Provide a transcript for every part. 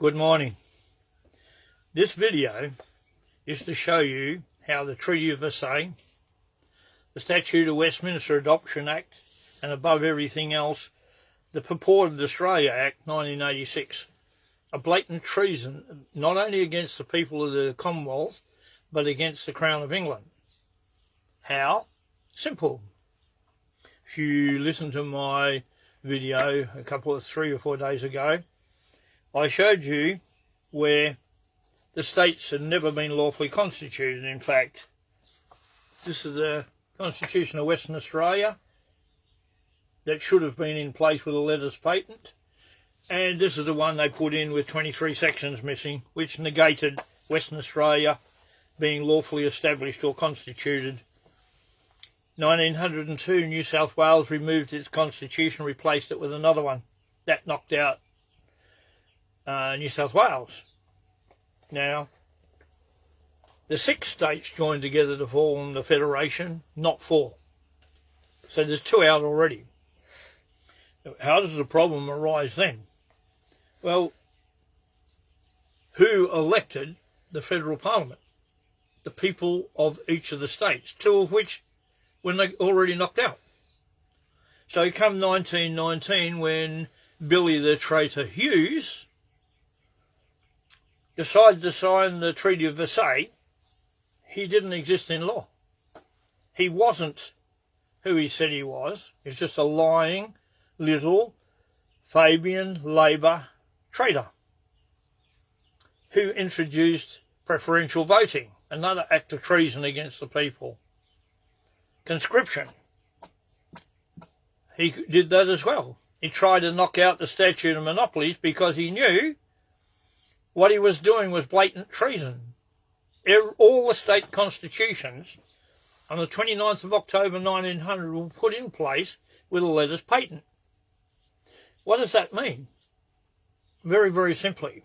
Good morning. This video is to show you how the Treaty of Versailles, the Statute of Westminster Adoption Act, and above everything else, the purported Australia Act 1986, a blatant treason not only against the people of the Commonwealth, but against the Crown of England. How? Simple. If you listen to my video a 3 or 4 days ago, I showed you where the states had never been lawfully constituted. In fact, this is the Constitution of Western Australia that should have been in place with a letters patent, and this is the one they put in with 23 sections missing, which negated Western Australia being lawfully established or constituted. 1902, New South Wales removed its constitution, replaced it with another one. That knocked out New South Wales. Now, the 6 states joined together to form the Federation, not 4. So there's 2 out already. How does the problem arise then? Well, who elected the Federal Parliament? The people of each of the states, 2 of which were already knocked out. So come 1919, when Billy the Traitor Hughes decided to sign the Treaty of Versailles, he didn't exist in law. He wasn't who he said he was. He was just a lying little Fabian Labour traitor who introduced preferential voting, another act of treason against the people. Conscription. He did that as well. He tried to knock out the statute of monopolies because he knew what he was doing was blatant treason. All the state constitutions on the 29th of October 1900 were put in place with a letters patent. What does that mean? Very, very simply,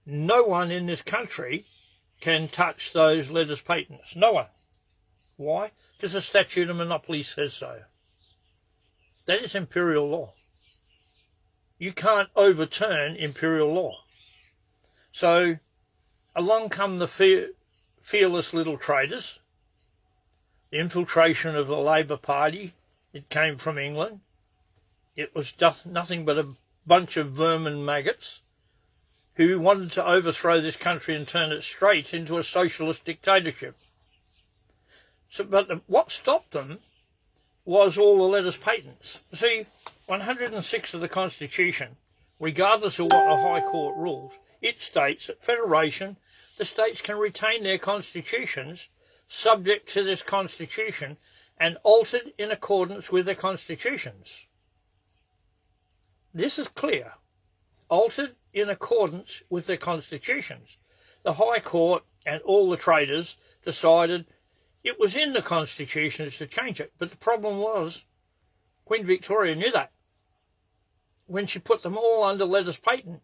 no one in this country can touch those letters patents. No one. Why? Because the statute of monopoly says so. That is imperial law. You can't overturn imperial law. So along come the fearless little traitors, the infiltration of the Labour Party. It came from England. It was just nothing but a bunch of vermin maggots who wanted to overthrow this country and turn it straight into a socialist dictatorship. But what stopped them was all the letters patents. See, 106 of the Constitution, regardless of what the High Court rules, it states that Federation, the states can retain their constitutions subject to this Constitution and altered in accordance with their constitutions. This is clear. Altered in accordance with their constitutions. The High Court and all the traitors decided it was in the constitutions to change it. But the problem was, Queen Victoria knew that when she put them all under letters patent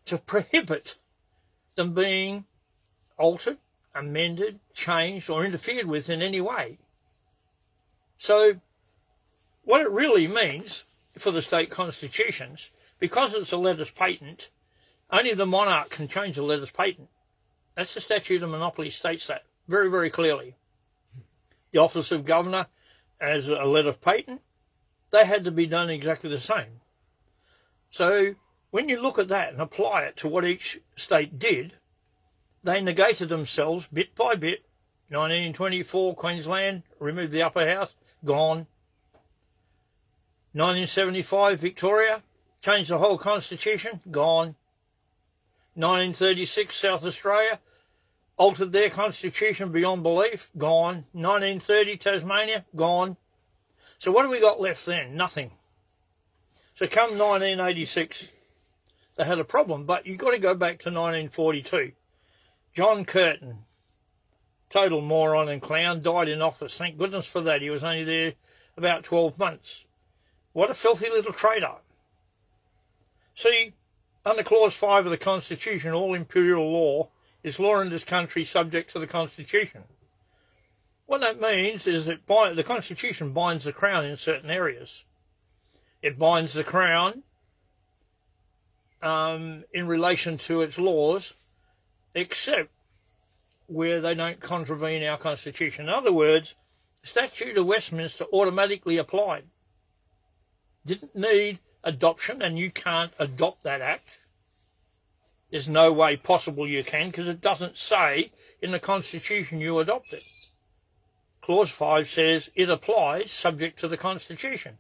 to prohibit them being altered, amended, changed, or interfered with in any way. So what it really means for the state constitutions, because it's a letters patent, only the monarch can change the letters patent. That's the statute of monopoly states that very, very clearly. The office of governor as a letter patent, they had to be done exactly the same. So when you look at that and apply it to what each state did, they negated themselves bit by bit. 1924, Queensland, removed the upper house, gone. 1975, Victoria, changed the whole constitution, gone. 1936, South Australia, altered their constitution beyond belief, gone. 1930, Tasmania, gone. So what have we got left then? Nothing. So come 1986, they had a problem, but you've got to go back to 1942. John Curtin, total moron and clown, died in office. Thank goodness for that. He was only there about 12 months. What a filthy little traitor. See, under Clause 5 of the Constitution, all imperial law is law in this country subject to the Constitution. What that means is that the Constitution binds the Crown in certain areas. It binds the Crown in relation to its laws, except where they don't contravene our Constitution. In other words, the Statute of Westminster automatically applied. Didn't need adoption, and you can't adopt that act. There's no way possible you can, because it doesn't say in the Constitution you adopt it. Clause 5 says it applies subject to the Constitution.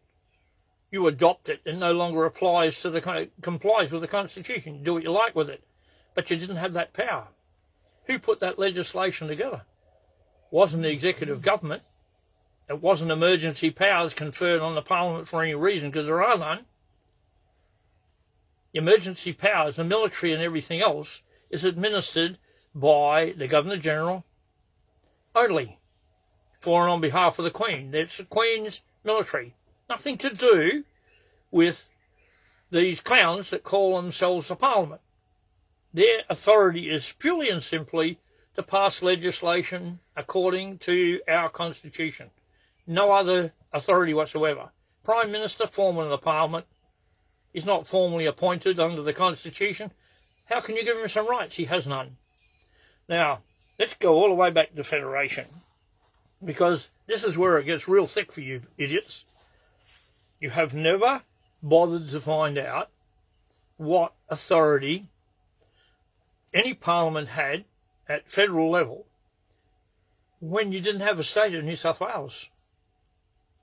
You adopt it, it no longer applies to complies with the Constitution. You do what you like with it. But you didn't have that power. Who put that legislation together? It wasn't the executive government. It wasn't emergency powers conferred on the Parliament for any reason, because there are none. The emergency powers, the military and everything else, is administered by the Governor-General only, for and on behalf of the Queen. It's the Queen's military. Nothing to do with these clowns that call themselves the Parliament. Their authority is purely and simply to pass legislation according to our Constitution. No other authority whatsoever. Prime Minister, foreman of the Parliament, is not formally appointed under the Constitution. How can you give him some rights? He has none. Now, let's go all the way back to Federation, because this is where it gets real thick for you idiots. You have never bothered to find out what authority any Parliament had at federal level when you didn't have a state of New South Wales.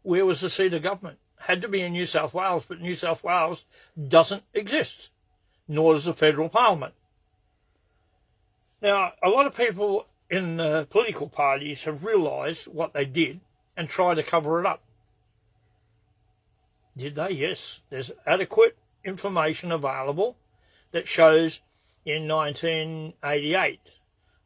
Where was the seat of government? Had to be in New South Wales, but New South Wales doesn't exist, nor does the federal Parliament. Now, a lot of people in the political parties have realised what they did and tried to cover it up. Did they? Yes. There's adequate information available that shows in 1988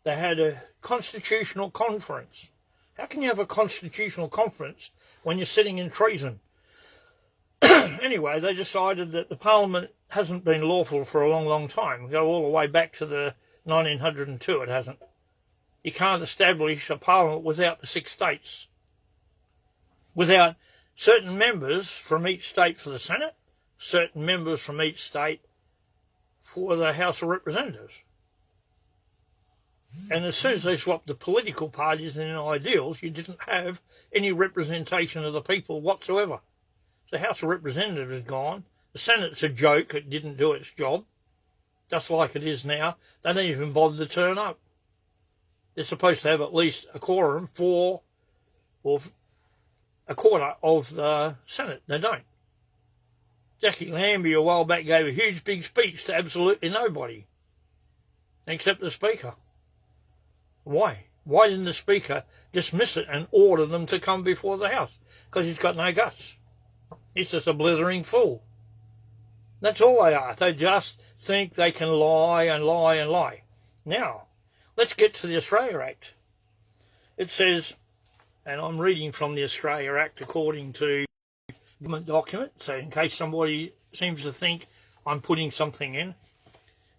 they had a constitutional conference. How can you have a constitutional conference when you're sitting in treason? Anyway, they decided that the Parliament hasn't been lawful for a long, long time. Go all the way back to the 1902, it hasn't. You can't establish a Parliament without the 6 states. Without certain members from each state for the Senate, certain members from each state for the House of Representatives. And as soon as they swapped the political parties and ideals, you didn't have any representation of the people whatsoever. The House of Representatives is gone. The Senate's a joke. It didn't do its job. Just like it is now. They don't even bother to turn up. They're supposed to have at least a quorum for, or a quarter of the Senate. They don't. Jackie Lambie a while back gave a huge big speech to absolutely nobody, except the Speaker. Why? Why didn't the Speaker dismiss it and order them to come before the House? Because he's got no guts. He's just a blithering fool. That's all they are. They just think they can lie and lie and lie. Now, let's get to the Australia Act. It says, and I'm reading from the Australia Act according to government document, so in case somebody seems to think I'm putting something in.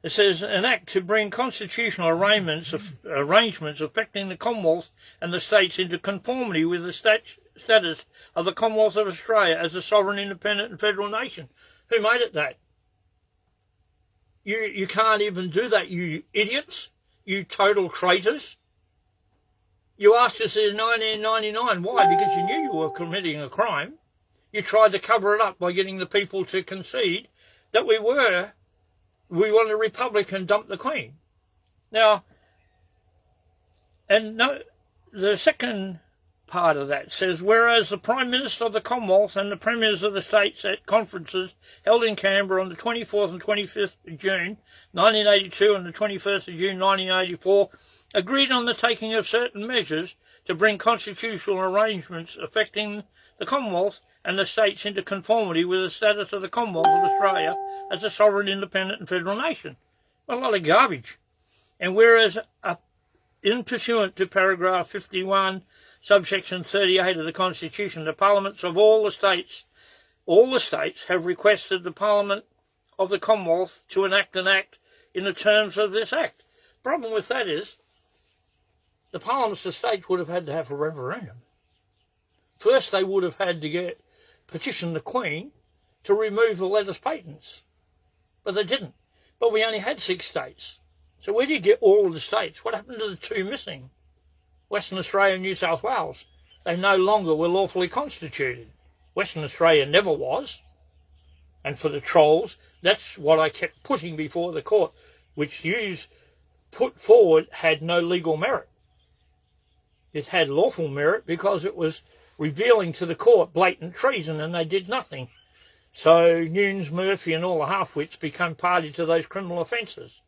It says, an act to bring constitutional arrangements affecting the Commonwealth and the states into conformity with the status of the Commonwealth of Australia as a sovereign, independent and federal nation. Who made it that? You can't even do that, you idiots, you total traitors. You asked us in 1999. Why? Because you knew you were committing a crime. You tried to cover it up by getting the people to concede that we wanted a republic and dump the Queen. Now, and no, the second part of that says, whereas the Prime Minister of the Commonwealth and the Premiers of the States at conferences held in Canberra on the 24th and 25th of June 1982 and the 21st of June 1984 agreed on the taking of certain measures to bring constitutional arrangements affecting the Commonwealth and the states into conformity with the status of the Commonwealth of Australia as a sovereign, independent and federal nation. Well, a lot of garbage. And whereas in pursuant to paragraph 51, subsection 38 of the Constitution, the parliaments of all the states have requested the Parliament of the Commonwealth to enact an act in the terms of this act. The problem with that is the parliaments of states would have had to have a referendum. First, they would have had to petition the Queen to remove the letters patents. but they didn't. But we only had 6 states. So where do you get all of the states? What happened to the 2 missing? Western Australia and New South Wales. They no longer were lawfully constituted. Western Australia never was. And for the trolls, that's what I kept putting before the court, which you put forward had no legal merit. It had lawful merit because it was revealing to the court blatant treason, and they did nothing. So Nunes, Murphy and all the half-wits became party to those criminal offences.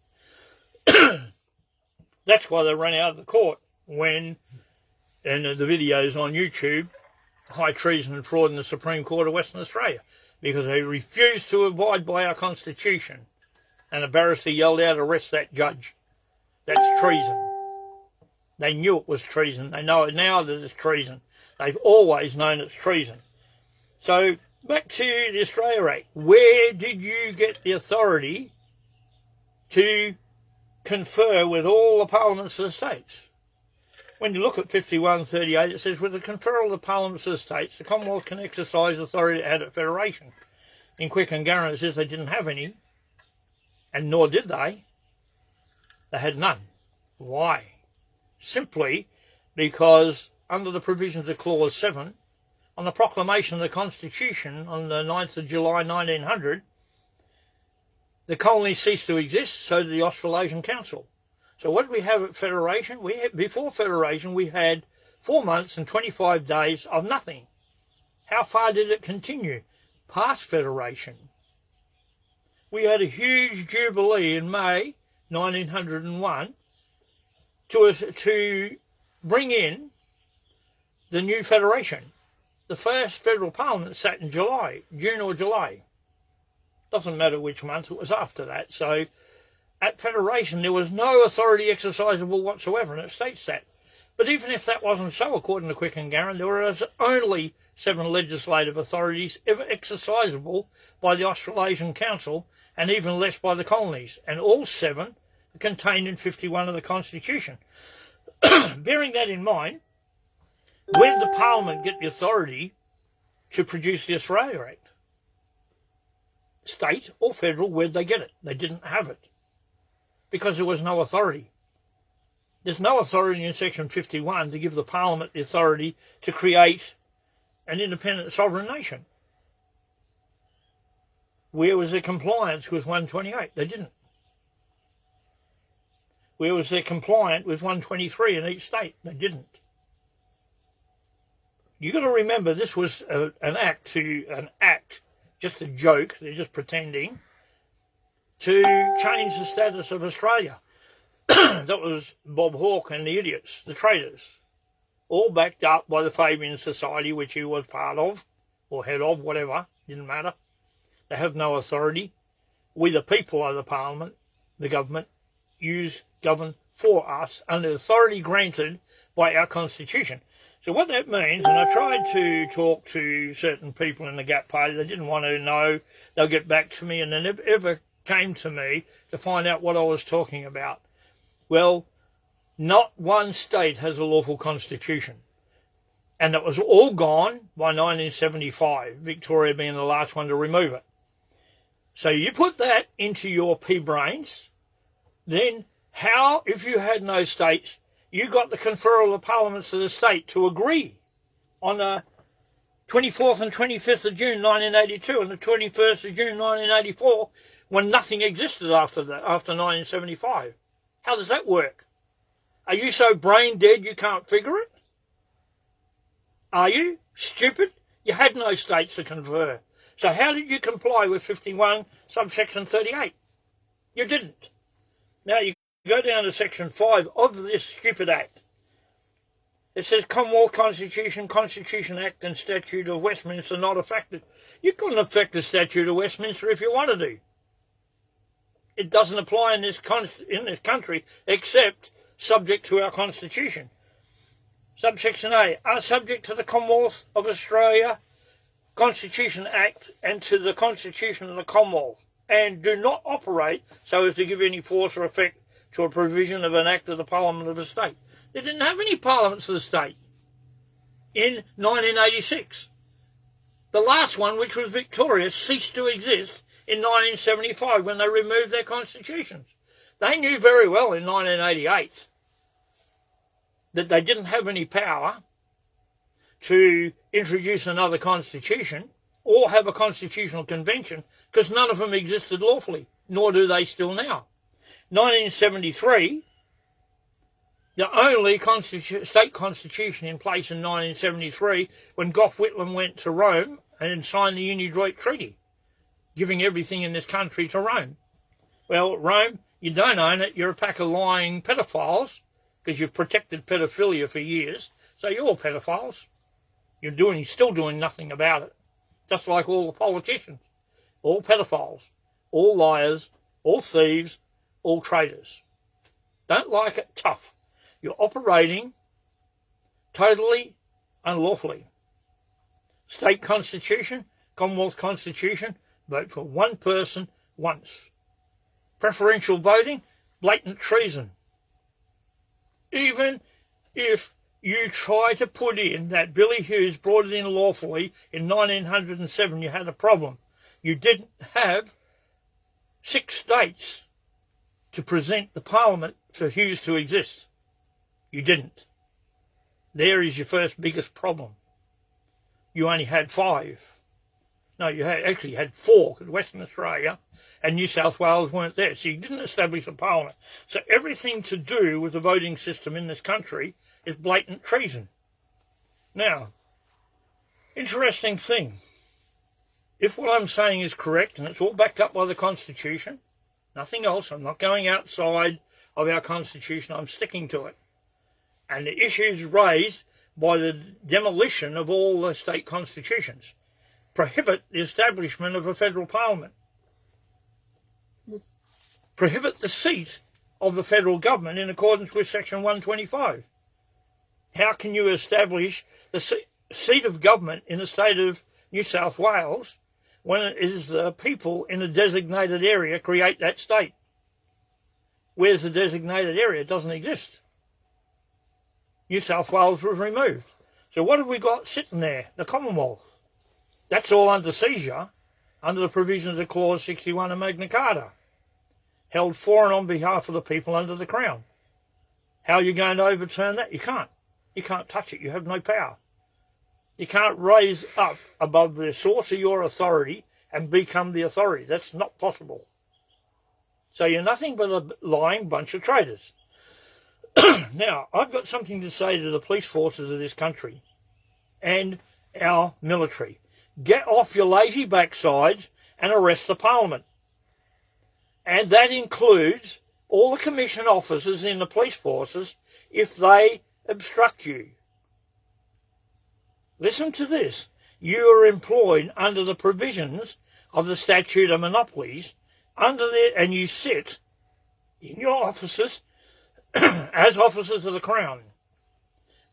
That's why they ran out of the court when, in the videos on YouTube, high treason and fraud in the Supreme Court of Western Australia, because they refused to abide by our Constitution. And a barrister yelled out, "Arrest that judge. That's treason." They knew it was treason. They know it now that it's treason. They've always known it's treason. So, back to the Australia Act. Where did you get the authority to confer with all the parliaments of the states? When you look at 5138, it says, with the conferral of the parliaments of the states, the Commonwealth can exercise authority it had at Federation. In Quick and Garran, it says they didn't have any, and nor did they. They had none. Why? Simply because, under the provisions of Clause 7, on the proclamation of the Constitution on the 9th of July 1900, the colonies ceased to exist, so did the Australasian Council. So what did we have at Federation? Before Federation, we had 4 months and 25 days of nothing. How far did it continue? Past Federation. We had a huge jubilee in May 1901 to bring in the new Federation. The first federal parliament sat in June or July. Doesn't matter which month, it was after that. So at Federation there was no authority exercisable whatsoever, and it states that. But even if that wasn't so, according to Quick and Garran, there was only 7 legislative authorities ever exercisable by the Australasian Council, and even less by the colonies, and all 7 are contained in 51 of the Constitution. Bearing that in mind, where did the Parliament get the authority to produce the Australia Act? State or federal, where'd they get it? They didn't have it, because there was no authority. There's no authority in Section 51 to give the Parliament the authority to create an independent sovereign nation. Where was their compliance with 128? They didn't. Where was their compliance with 123 in each state? They didn't. You've got to remember, this was an act, just a joke, they're just pretending, to change the status of Australia. That was Bob Hawke and the idiots, the traitors, all backed up by the Fabian Society, which he was part of, or head of, whatever, didn't matter. They have no authority. We, the people, are the Parliament, the government, govern for us under authority granted by our Constitution. So what that means, and I tried to talk to certain people in the Gap Party, they didn't want to know, they'll get back to me, and they never ever came to me to find out what I was talking about. Well, not one state has a lawful constitution. And it was all gone by 1975, Victoria being the last one to remove it. So you put that into your pea brains, then how, if you had no states, you got the conferral of the parliaments of the state to agree on the 24th and 25th of June 1982 and the 21st of June 1984, when nothing existed after that, after 1975. How does that work? Are you so brain dead you can't figure it? Are you stupid? You had no states to confer. So how did you comply with 51 subsection 38? You didn't. Now you go down to section 5 of this stupid act. It says Commonwealth Constitution, Constitution Act and Statute of Westminster not affected. You couldn't affect the Statute of Westminster if you wanted to. It doesn't apply in this country except subject to our Constitution. Subsection A, are subject to the Commonwealth of Australia Constitution Act and to the Constitution of the Commonwealth, and do not operate so as to give any force or effect to a provision of an act of the Parliament of the state. They didn't have any parliaments of the state in 1986. The last one, which was Victoria, ceased to exist in 1975 when they removed their constitutions. They knew very well in 1988 that they didn't have any power to introduce another constitution or have a constitutional convention because none of them existed lawfully, nor do they still now. 1973, the only state constitution in place in 1973 when Gough Whitlam went to Rome and signed the Unidroit Treaty, giving everything in this country to Rome. Well, Rome, you don't own it, you're a pack of lying pedophiles because you've protected pedophilia for years, so you're all pedophiles. You're still doing nothing about it, just like all the politicians, all pedophiles, all liars, all thieves, all traitors. Don't like it? Tough. You're operating totally unlawfully. State constitution, Commonwealth constitution, vote for one person once. Preferential voting, blatant treason. Even if you try to put in that Billy Hughes brought it in lawfully in 1907, you had a problem. You didn't have 6 states to present the Parliament for Hughes to exist. You didn't. There is your first biggest problem. You only had 5. No, you actually had 4, because Western Australia and New South Wales weren't there. So you didn't establish a Parliament. So everything to do with the voting system in this country is blatant treason. Now, interesting thing. If what I'm saying is correct, and it's all backed up by the Constitution, nothing else, I'm not going outside of our Constitution, I'm sticking to it. And the issues raised by the demolition of all the state constitutions prohibit the establishment of a federal parliament, prohibit the seat of the federal government in accordance with section 125. How can you establish the seat of government in the state of New South Wales when it is the people in a designated area create that state? Where's the designated area? It doesn't exist. New South Wales was removed. So what have we got sitting there? The Commonwealth. That's all under seizure under the provisions of Clause 61 of Magna Carta, held for and on behalf of the people under the Crown. How are you going to overturn that? You can't. You can't touch it. You have no power. You can't raise up above the source of your authority and become the authority. That's not possible. So you're nothing but a lying bunch of traitors. Now, I've got something to say to the police forces of this country and our military. Get off your lazy backsides and arrest the Parliament. And that includes all the commissioned officers in the police forces if they obstruct you. Listen to this. You are employed under the provisions of the Statute of Monopolies, and you sit in your offices as officers of the Crown,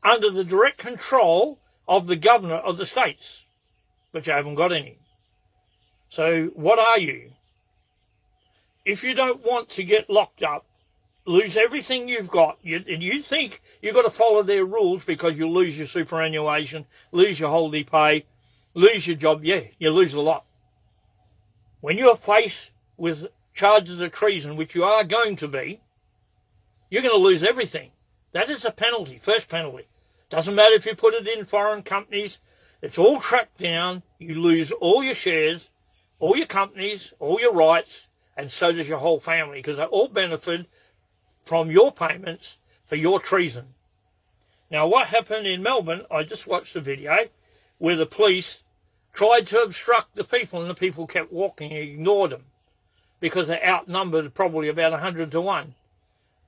under the direct control of the governor of the states, but you haven't got any. So what are you? If you don't want to get locked up, lose everything you've got, and you think you've got to follow their rules because you'll lose your superannuation, lose your holiday pay, lose your job, yeah, you lose a lot. When you're faced with charges of treason, which you are going to be, you're going to lose everything. That is a penalty, first penalty. Doesn't matter if you put it in foreign companies, it's all tracked down. You lose all your shares, all your companies, all your rights, and so does your whole family, because they all benefit from your payments for your treason. Now, what happened in Melbourne, I just watched a video where the police tried to obstruct the people and the people kept walking and ignored them because they're outnumbered probably about 100 to 1.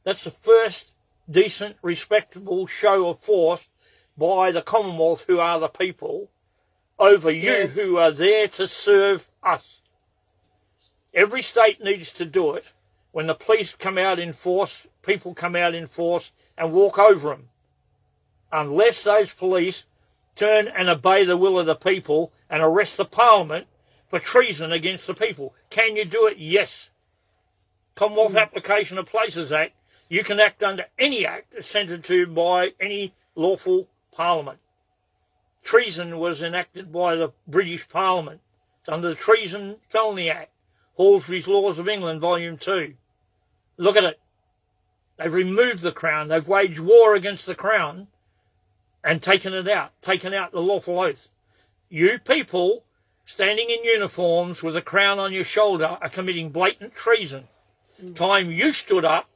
That's the first decent, respectable show of force by the Commonwealth, who are the people, over you, yes, who are there to serve us. Every state needs to do it. When the police come out in force, people come out in force and walk over them. Unless those police turn and obey the will of the people and arrest the Parliament for treason against the people. Can you do it? Yes. Commonwealth Application of Places Act, you can act under any act assented to by any lawful Parliament. Treason was enacted by the British Parliament. It's under the Treason Felony Act. Halsey's Laws of England, Volume 2. Look at it. They've removed the Crown. They've waged war against the Crown and taken it out, taken out the lawful oath. You people standing in uniforms with a crown on your shoulder are committing blatant treason. Time you stood up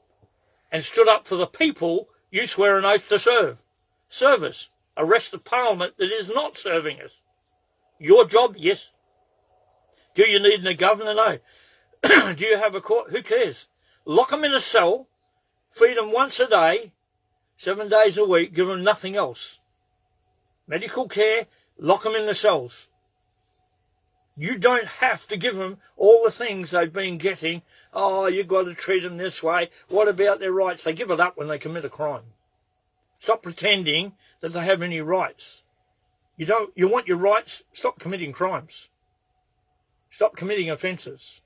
and stood up for the people you swear an oath to serve. Service. Arrest a parliament that is not serving us. Your job, yes. Do you need a governor? No. Do you have a court? Who cares? Lock them in a cell, feed them once a day, 7 days a week, give them nothing else. Medical care, lock them in the cells. You don't have to give them all the things they've been getting. Oh, you've got to treat them this way. What about their rights? They give it up when they commit a crime. Stop pretending that they have any rights. You want your rights? Stop committing crimes. Stop committing offences.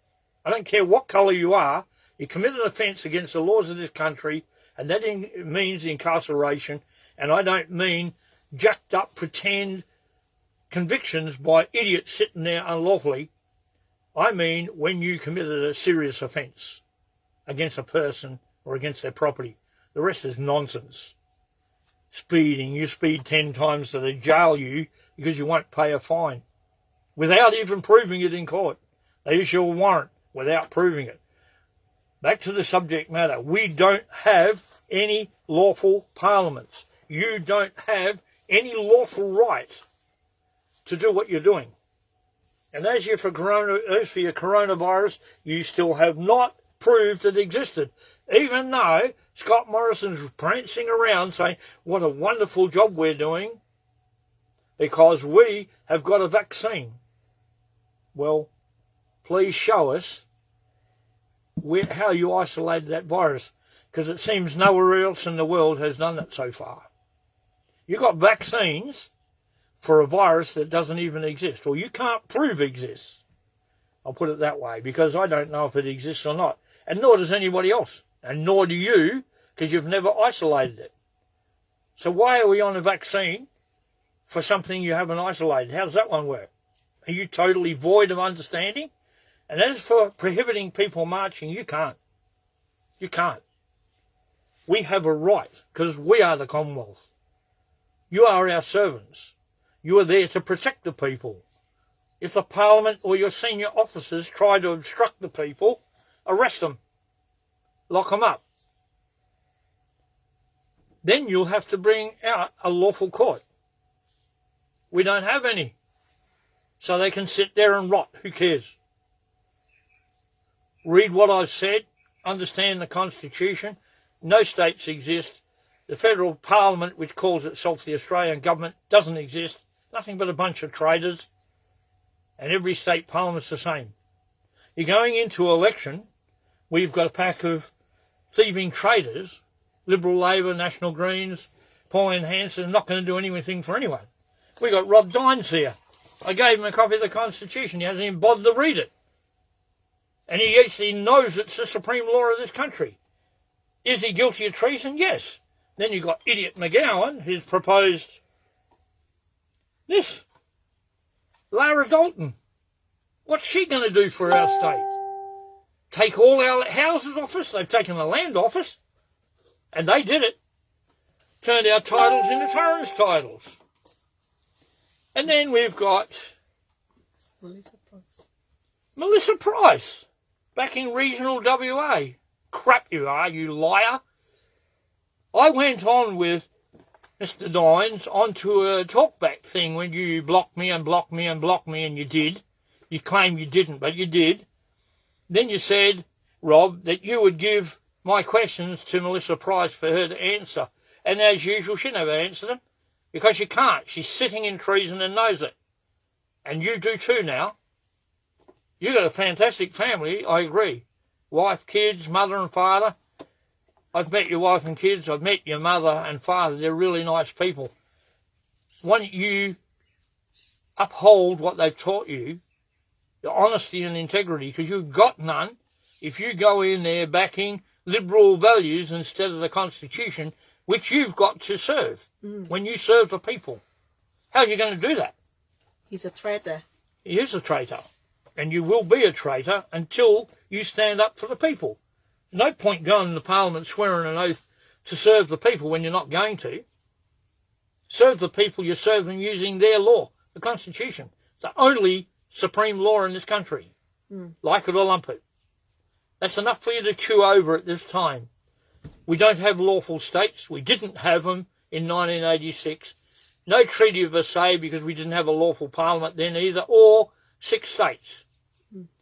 I don't care what colour you are. You commit an offence against the laws of this country, and that means incarceration. And I don't mean jacked up pretend convictions by idiots sitting there unlawfully. I mean when you committed a serious offence against a person or against their property. The rest is nonsense. Speeding, you speed 10 times so they jail you because you won't pay a fine without even proving it in court. They issue a warrant without proving it. Back to the subject matter. We don't have any lawful parliaments. You don't have any lawful right to do what you're doing. And as for your coronavirus, you still have not proved it existed. Even though Scott Morrison's prancing around saying, what a wonderful job we're doing, because we have got a vaccine. Well, please show us how you isolated that virus, because it seems nowhere else in the world has done that so far. You've got vaccines for a virus that doesn't even exist, or you can't prove exists. I'll put it that way, because I don't know if it exists or not, and nor does anybody else, and nor do you, because you've never isolated it. So why are we on a vaccine for something you haven't isolated? How does that one work? Are you totally void of understanding? And as for prohibiting people marching, you can't. You can't. We have a right, because we are the Commonwealth. You are our servants. You are there to protect the people. If the Parliament or your senior officers try to obstruct the people, arrest them. Lock them up. Then you'll have to bring out a lawful court. We don't have any. So they can sit there and rot. Who cares? Read what I've said. Understand the Constitution. No states exist. The federal parliament, which calls itself the Australian government, doesn't exist. Nothing but a bunch of traitors. And every state parliament's the same. You're going into election, we've got a pack of thieving traitors, Liberal, Labor, National Greens, Pauline Hanson, not going to do anything for anyone. We've got Rob Dines here. I gave him a copy of the Constitution. He hasn't even bothered to read it. And he actually knows it's the supreme law of this country. Is he guilty of treason? Yes. Then you've got idiot McGowan, who's proposed this. Lara Dalton. What's she going to do for our state? Take all our houses off us? They've taken the land off us. And they did it. Turned our titles into Torrens titles. And then we've got Melissa Price, back in regional WA. Crap you are, you liar. I went on with Mr. Dines onto a talkback thing when you blocked me and blocked me and blocked me, and you did. You claim you didn't, but you did. Then you said, Rob, that you would give my questions to Melissa Price for her to answer. And as usual, she never answered them. Because she can't. She's sitting in treason and knows it. And you do too now. You've got a fantastic family, I agree. Wife, kids, mother and father. I've met your wife and kids. I've met your mother and father. They're really nice people. Why don't you uphold what they've taught you, the honesty and integrity, because you've got none. If you go in there backing liberal values instead of the Constitution, which you've got to serve when you serve the people. How are you going to do that? He's a traitor. He is a traitor. and you will be a traitor until you stand up for the people. No point going to Parliament swearing an oath to serve the people when you're not going to. Serve the people, you serve them using their law, the Constitution. It's the only supreme law in this country. Like it or lump it. That's enough for you to chew over at this time. We don't have lawful states. We didn't have them in 1986. No Treaty of Versailles because we didn't have a lawful parliament then either, or 6 states.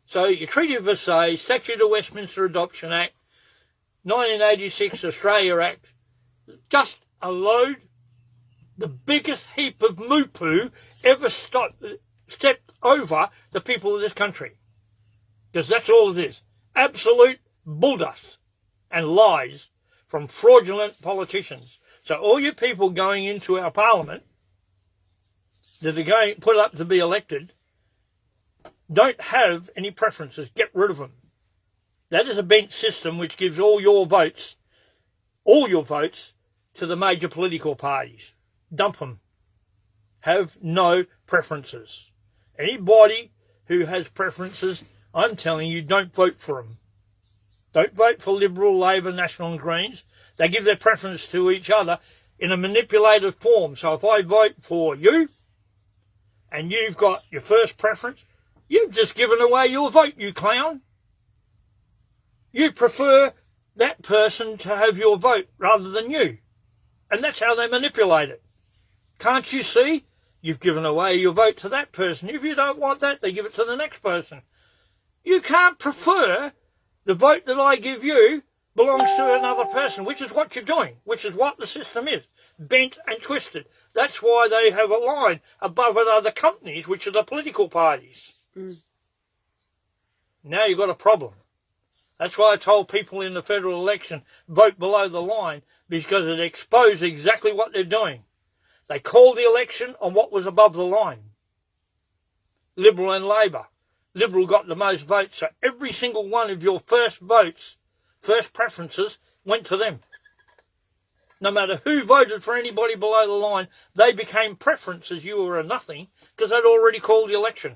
So your Treaty of Versailles, Statute of Westminster Adoption Act, 1986 Australia Act, just a load, the biggest heap of moo-poo ever stepped over the people of this country. Because that's all it is. Absolute bulldust and lies from fraudulent politicians. So all you people going into our parliament that are going put up to be elected don't have any preferences. Get rid of them. That is a bent system which gives all your votes to the major political parties. Dump them. Have no preferences. Anybody who has preferences, I'm telling you, don't vote for them. Don't vote for Liberal, Labor, National and Greens. They give their preference to each other in a manipulated form. So if I vote for you and you've got your first preference, you've just given away your vote, you clown. You prefer that person to have your vote rather than you. And that's how they manipulate it. Can't you see? You've given away your vote to that person. If you don't want that, they give it to the next person. You can't prefer the vote that I give you belongs to another person, which is what you're doing, which is what the system is, bent and twisted. That's why they have a line above it are the companies, which are the political parties. Now you've got a problem. That's why I told people in the federal election, vote below the line, because it exposed exactly what they're doing. They called the election on what was above the line. Liberal and Labor. Liberal got the most votes, so every single one of your first votes, first preferences, went to them. No matter who voted for anybody below the line, they became preferences. You were a nothing, because they'd already called the election.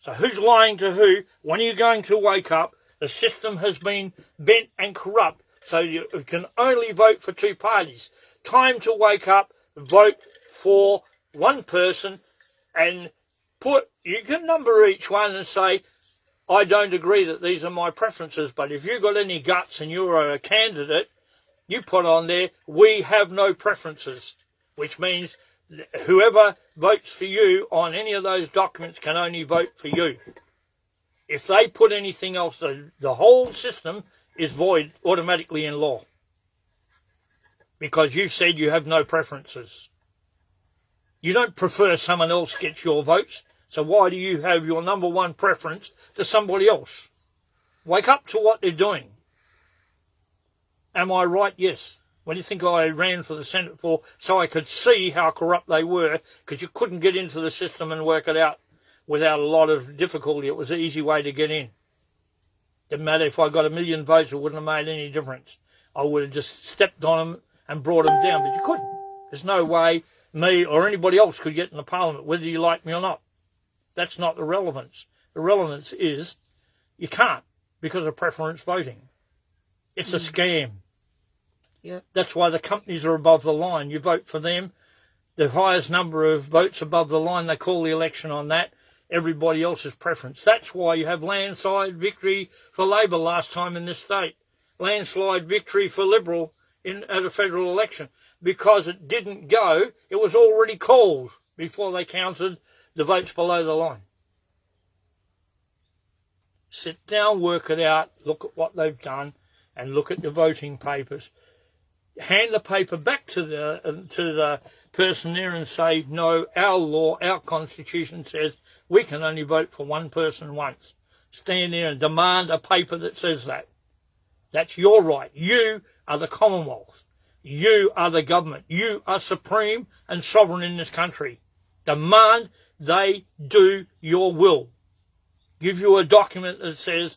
So who's lying to who? When are you going to wake up? The system has been bent and corrupt, so you can only vote for 2 parties. Time to wake up, vote for one person, and you can number each one and say, I don't agree that these are my preferences, but if you've got any guts and you're a candidate, you put on there, we have no preferences, which means whoever votes for you on any of those documents can only vote for you. If they put anything else, the whole system is void automatically in law. Because you've said you have no preferences. You don't prefer someone else gets your votes, so why do you have your number one preference to somebody else? Wake up to what they're doing. Am I right? Yes. What do you think I ran for the Senate for? So I could see how corrupt they were, because you couldn't get into the system and work it out without a lot of difficulty. It was an easy way to get in. Didn't matter if I got 1 million votes, it wouldn't have made any difference. I would have just stepped on them and brought them down, but you couldn't. There's no way me or anybody else could get in the parliament, whether you like me or not. That's not the relevance. The relevance is you can't because of preference voting. It's a scam. Yeah. That's why the companies are above the line. You vote for them. The highest number of votes above the line, they call the election on that. Everybody else's preference. That's why you have landslide victory for Labor last time in this state. Landslide victory for Liberal at a federal election. Because it didn't go, it was already called before they counted the votes below the line. Sit down, work it out, look at what they've done, and look at the voting papers. Hand the paper back to the person there and say, no, our law, our constitution says we can only vote for one person once. Stand there and demand a paper that says that. That's your right. You are the Commonwealth. You are the government. You are supreme and sovereign in this country. Demand they do your will. Give you a document that says,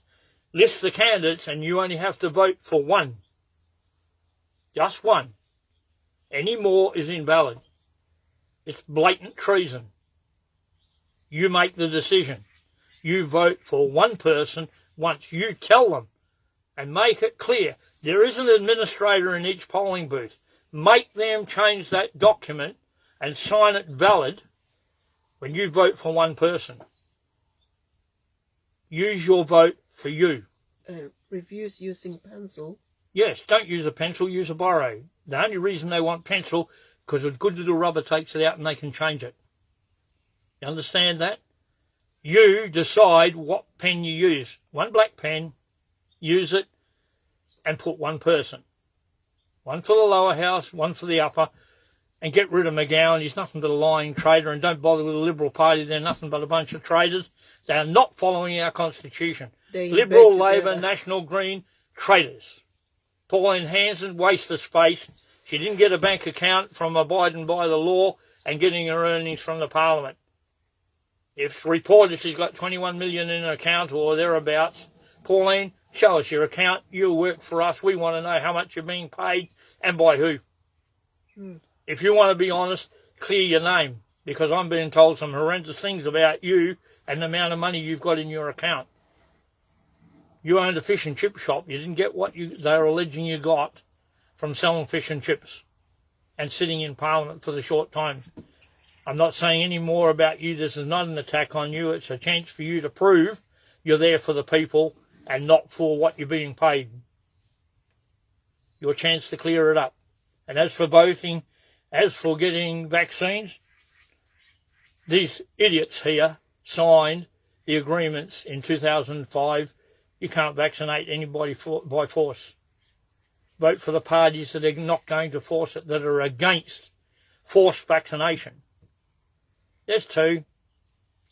list the candidates and you only have to vote for one. Just one. Any more is invalid. It's blatant treason. You make the decision. you vote for one person once you tell them and make it clear. There is an administrator in each polling booth. Make them change that document and sign it valid when you vote for one person. Use your vote for you. Refuse using pencil. Yes, don't use a pencil, use a biro. The only reason they want pencil, because a good little rubber takes it out and they can change it. You understand that? You decide what pen you use. One black pen, use it, and put one person. One for the lower house, one for the upper, and get rid of McGowan. He's nothing but a lying traitor, and don't bother with the Liberal Party. They're nothing but a bunch of traitors. They are not following our Constitution. Liberal, Labor, National Green, traitors. Pauline Hanson, waste of space. She didn't get a bank account from Biden by the law and getting her earnings from the Parliament. If reported she's got 21 million in her account or thereabouts, Pauline, show us your account. You work for us. We want to know how much you're being paid and by who. If you want to be honest, clear your name, because I'm being told some horrendous things about you and the amount of money you've got in your account. You owned a fish and chip shop. You didn't get what they're alleging you got from selling fish and chips and sitting in Parliament for the short time. I'm not saying any more about you. This is not an attack on you. It's a chance for you to prove you're there for the people and not for what you're being paid. Your chance to clear it up. And as for voting, as for getting vaccines, these idiots here signed the agreements in 2005. You can't vaccinate anybody by force. Vote for the parties that are not going to force it, that are against forced vaccination. There's two.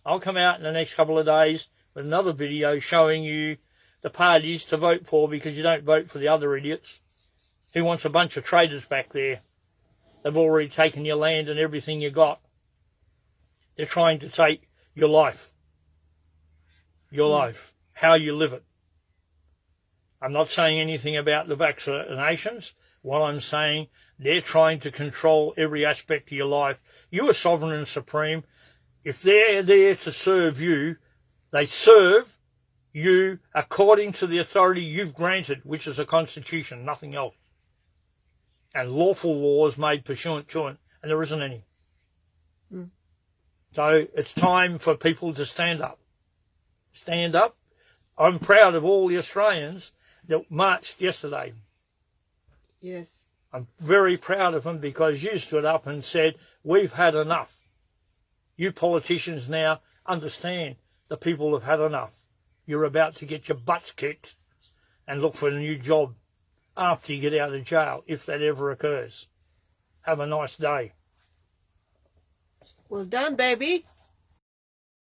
I'll come out in the next couple of days with another video showing you the parties to vote for, because you don't vote for the other idiots. Who wants a bunch of traitors back there? They've already taken your land and everything you got. They're trying to take your life. Your life. How you live it. I'm not saying anything about the vaccinations. What I'm saying, they're trying to control every aspect of your life. You are sovereign and supreme. If they're there to serve you, they serve you according to the authority you've granted, which is a constitution, nothing else. And lawful laws made pursuant to it, and there isn't any. So it's time for people to stand up. Stand up. I'm proud of all the Australians that marched yesterday. Yes. I'm very proud of them, because you stood up and said, we've had enough. You politicians now understand the people have had enough. You're about to get your butts kicked and look for a new job after you get out of jail, if that ever occurs. Have a nice day. Well done, baby.